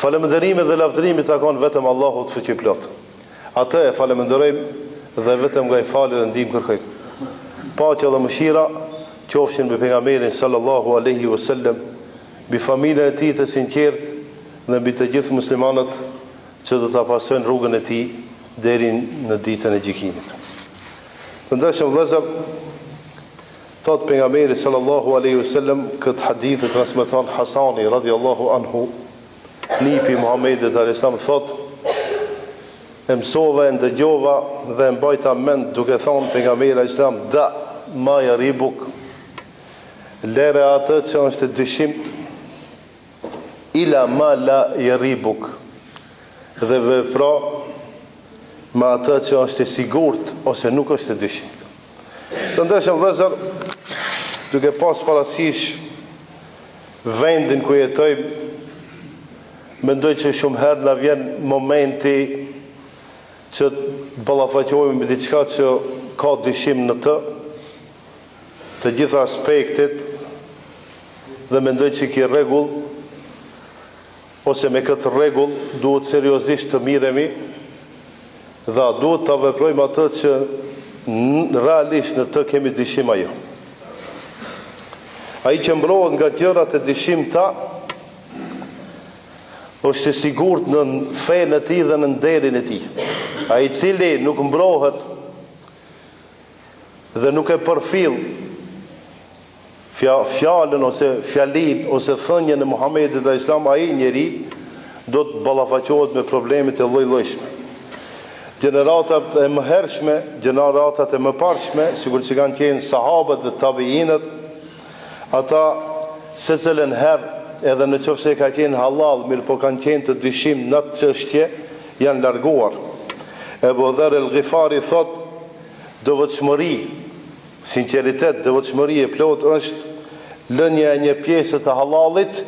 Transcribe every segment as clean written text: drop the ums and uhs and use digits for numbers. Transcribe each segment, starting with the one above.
Falëndërimi dhe lavdërimi takon vetëm Allahut fuqiplot. Atë e falënderojmë dhe vetëm nga i falë dhe ndihmë kërkojmë. Paqja dhe mëshira qofshin mbi pejgamberin sallallahu alaihi wasallam, mbi familjen e tij të sinqertë dhe mbi të gjithë muslimanët që do ta pasojnë rrugën e tij deri në ditën e gjykimit. Të ndershëm vëllezër, thot pejgamberi sallallahu alaihi wasallam këtë hadith e transmeton Hasani radhiyallahu anhu, nipi Muhamedit alayhis salam, thot: e mësova, e ndëgjova dhe e mbajta mend duke thonë pejgamberi alayhis salam: da ma yaribuk, lere atë që është dyshim, ila ma la yaribuk, dhe vepro me atë që është e sigurt ose nuk është e dyshim. Të ndershëm vëllezër, duke pas parasysh vendin ku jetojmë, mendoj që shumë herë na vjen momenti që ballafaqohemi me diçka që ka dyshim në të gjitha aspektet, dhe mendoj që ki rregull ose me këtë rregull duhet seriozisht të miremi dhe duhet të veprojmë atë që realisht në të kemi dyshim ajo. Ai që mbrohet nga gjërat e dyshimta është e sigurt në fenë e tij dhe në nderin e tij. Ai cili nuk mbrohet dhe nuk e përfill fjalën ose fjalin ose thënien e Muhamedit alayhis salam, ai njeri do të ballafaqohet me problemet e lloj-llojshme. Gjeneratat e mëhershme, gjeneratat e mëparshme, sikur që kanë qenë sahabët dhe tabiinët, ata secilën herë, edhe në qoftë se ka qenë halal, mirë po kanë qenë të dyshim në atë çështje, janë larguar. Ebu Dher el-Ghifari thot: devotshmëri, sinqeritet, devotshmëri e plot është lënia e një pjesë të halalit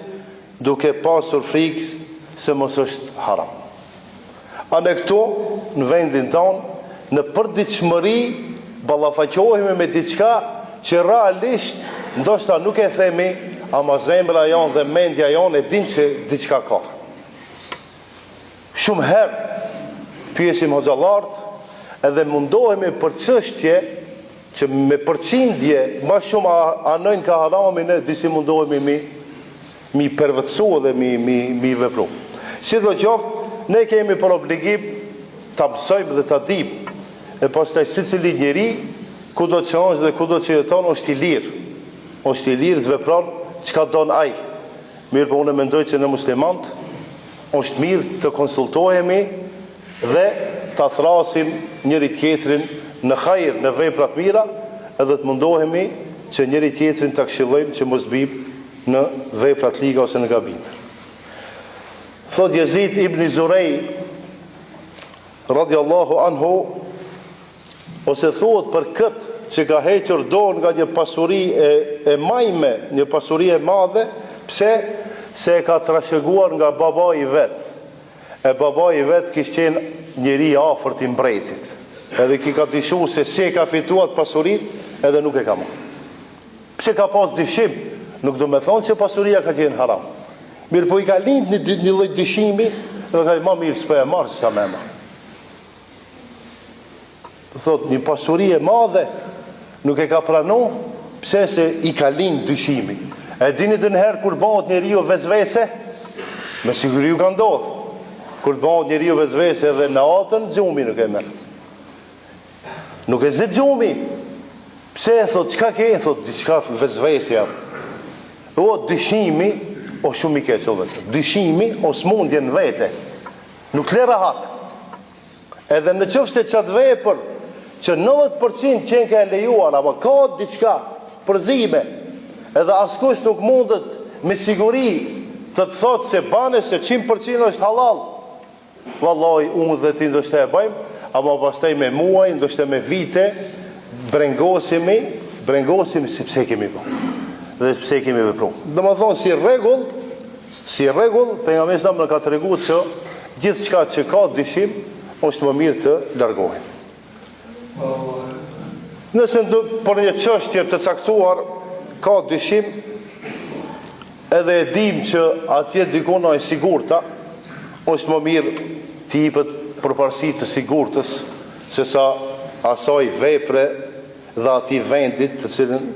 duke pasur frikë se mos është haram. A ne këtu, në vendin tonë, në përditshmëri ballafaqohemi me diçka që realisht ndoshta nuk e themi, ama zemra jonë dhe mendja jonë e din që diçka ka. Shumë herë pyesim hoxhallarët edhe mundohemi për çështje që me përqindje ma shumë anojnë ka harami, ne disi mundohemi mi përvëtsu dhe mi vepru. Si do qoftë, ne kemi për obligim të mësojmë dhe të dim, e pastaj secili njeri, kudo që është dhe kudo që jeton, është i lirë të vepron çka don ai. Mirë, po unë mendoj që në muslimant është mirë të konsultohemi dhe të thrasim njëri tjetrin në hajër, në veprat mira, edhe të mundohemi që njëri tjetrin të këshillojmë që mos bim në veprat liga ose në gabime. Thot Yazid ibn Zurej radhiyallahu anhu, ose thuhet për këtë që ka hequr dorë nga një pasuri e majme, një pasuri e madhe, pse? Se e ka trashëguar nga baba i vet. E baba i vet kishte qenë njeri afërt i mbretit. Edhe ki ka dyshu se si e ka fituat pasurin, edhe nuk e ka marrë. Pse ka pas dyshim? Nuk do me thonë që pasuria ka qenë haram. Mirë, po i ka lind një lloj dyshimi, dhe ka ma mirë s'po e marrë sa me marrë. Thot, një pasuri e madhe nuk e ka pranu, pse se i ka lind dyshimi. E dini dë njëherë kur bëhet njeriu vezvese, me siguri ju ka ndodhë. Kur bëhet njeriu vezvese dhe në atën, gjumi nuk e merë. Nuk e zë gjumi. Pse e thot, qka ke? Thot, diçka vezvesja. O, dyshimi, o shumë i keqë, o vetë. Dyshimi, o smundje në vete. Nuk le rahat. Edhe në qoftë se qatë vepër, që 90% qenë ka e lejuar, apo ka diçka përzime, edhe askush nuk mundet me siguri të thotë se bane se 100% është halal. Vallai, unë dhe ti ndoshta e bëjmë, ama pastaj me muaj, ndoshta me vite, brengosimi si pse kemi bërë. Dhe pse kemi vepru. Dhe më thonë, si regull, pejgamberi sa më ka të regu që gjithë qka që ka dyshim, është më mirë të largohen. Nëse për një çështje të caktuar ka dyshim, edhe e dim që atje dikona e sigurta, është më mirë të jepet përparësi të sigurtës se sa asaj vepre dhe atij vendit të cilën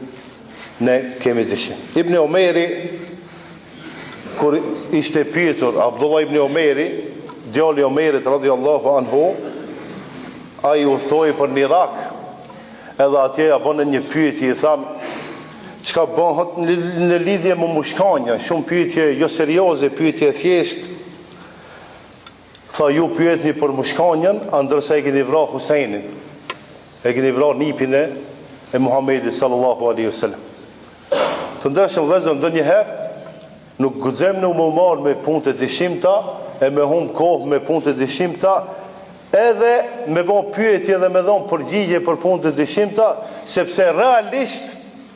ne kemi dyshim. Ibn Omeri, kur ishte pyetur Abdullah ibn Omeri, djali i Omerit radhiyallahu anhu, ai udhtoi për në Irak, edhe atje ja bënë një pyetje, i thanë, çka bëhet në lidhje me mushkanja, shumë pyetje jo serioze, pyetje thjesht. Tha, ju pyetni për mushkanjen, ndërsa e keni vrarë Husajnin, e keni vrarë nipin e Muhamedit sallallahu alaihi wasallam. Të ndërshëm vëllezër, ndonjëherë nuk guxojmë në më marrë me punë të dishimta, e me humb kohë me punë të dishimta, edhe me bën pyetje dhe me dhon përgjigje për punë të dishimta, sepse realisht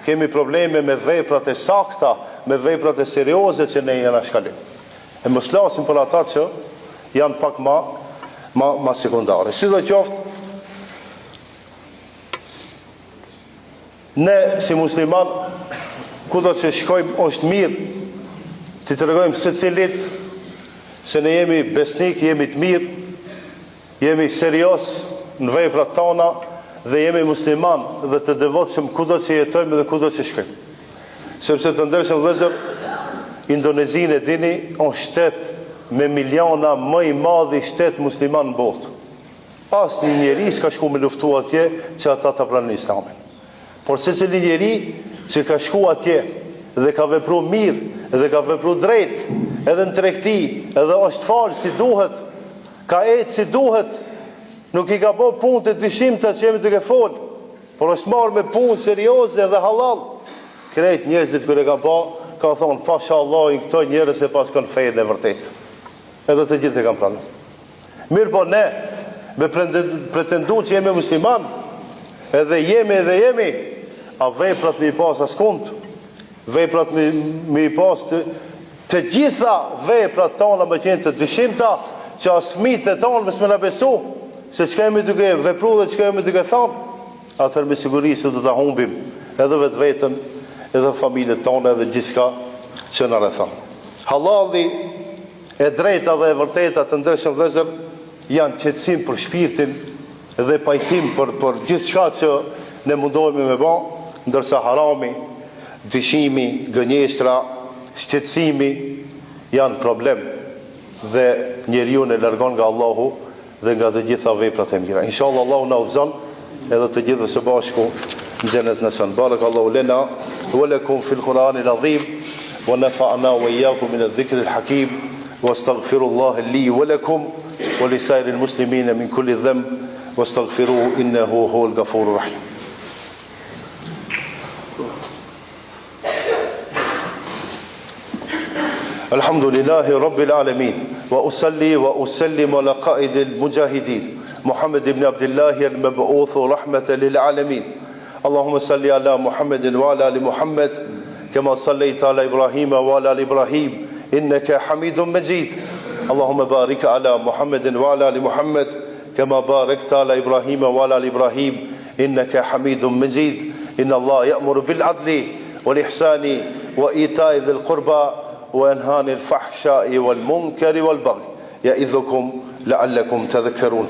kemi probleme me veprat e sakta, me veprat e serioze që ne jena shkalim. E mos flasim për ata që janë pak ma sekundare. Sidoqoftë, ne si musliman, kudo që shkojmë, është mirë të tregojmë secilit se ne jemi besnik, jemi të mirë, jemi serios në veprat tona dhe jemi musliman dhe të devotshëm kudo që jetojmë dhe kudo që shkojmë. Sepse të ndershëm vëllezër, Indonezinë e dini, është shtet me miliona më i madh shtet musliman në botë. Asnjë njeri s'ka shku me luftu atje që ata ta pranojnë Islamin. Por secili njeri që ka shku atje dhe ka vepruar mirë dhe ka vepruar drejt, edhe në tregti, edhe është falë si duhet, ka ecë si duhet, nuk i ka bë punë të dishimta që jemi duke fol, por është marrë me punë serioze dhe halal. Krejt njerëzit kur e kanë bë, ka thonë pashallah, këto njerëz e pas kanë fenë e vërtet. Edhe të gjithë e kanë pranuar. Mirë, po ne me pretendu që jemi musliman, edhe jemi, a veprat me i pas askund, veprat me i pas të gjitha veprat tona me qenë të dishimta, që as fëmijët e tonë mësë me në besu, se që kemi duke vepru dhe që kemi duke thonë, atër me siguri se do të humbim edhe vetë vetën, edhe familjet tonë, edhe gjithka që në rrethan. Halali e drejta dhe e vërteta të ndryshëm vëllezër janë qetësim për shpirtin dhe pajtim për gjithçka që ne mundohemi me bë, ndërsa harami, dishimi, gënjeshtra, shqetësimi janë problem dhe njeriu e largon nga Allahu dhe nga të gjitha veprat e mira. Inshallah Allahu na udhëzon edhe të gjithë së bashku në xhenet në son. Barakallahu lana wa lakum fil Qur'anil azim wa nafa'na wa iyyakum min adh-dhikril hakim wa astaghfirullah li wa lakum wa li sa'iril muslimin min kulli dhanb wastaghfiruhu innahu huwal ghafurur rahim. الحمد لله رب العالمين وأصلي وأسلم على قائد المجاهدين محمد بن عبد الله المبعوث رحمة للعالمين اللهم صل على محمد وعلى آل محمد كما صليت على إبراهيم وعلى آل إبراهيم إنك حميد مجيد اللهم بارك على محمد وعلى آل محمد كما باركت على إبراهيم وعلى آل إبراهيم إنك حميد مجيد إن الله يأمر بالعدل والإحسان وإيتاء ذي القربى وينهى عن الفحشاء والمنكر والبغي يعظكم لعلكم تذكرون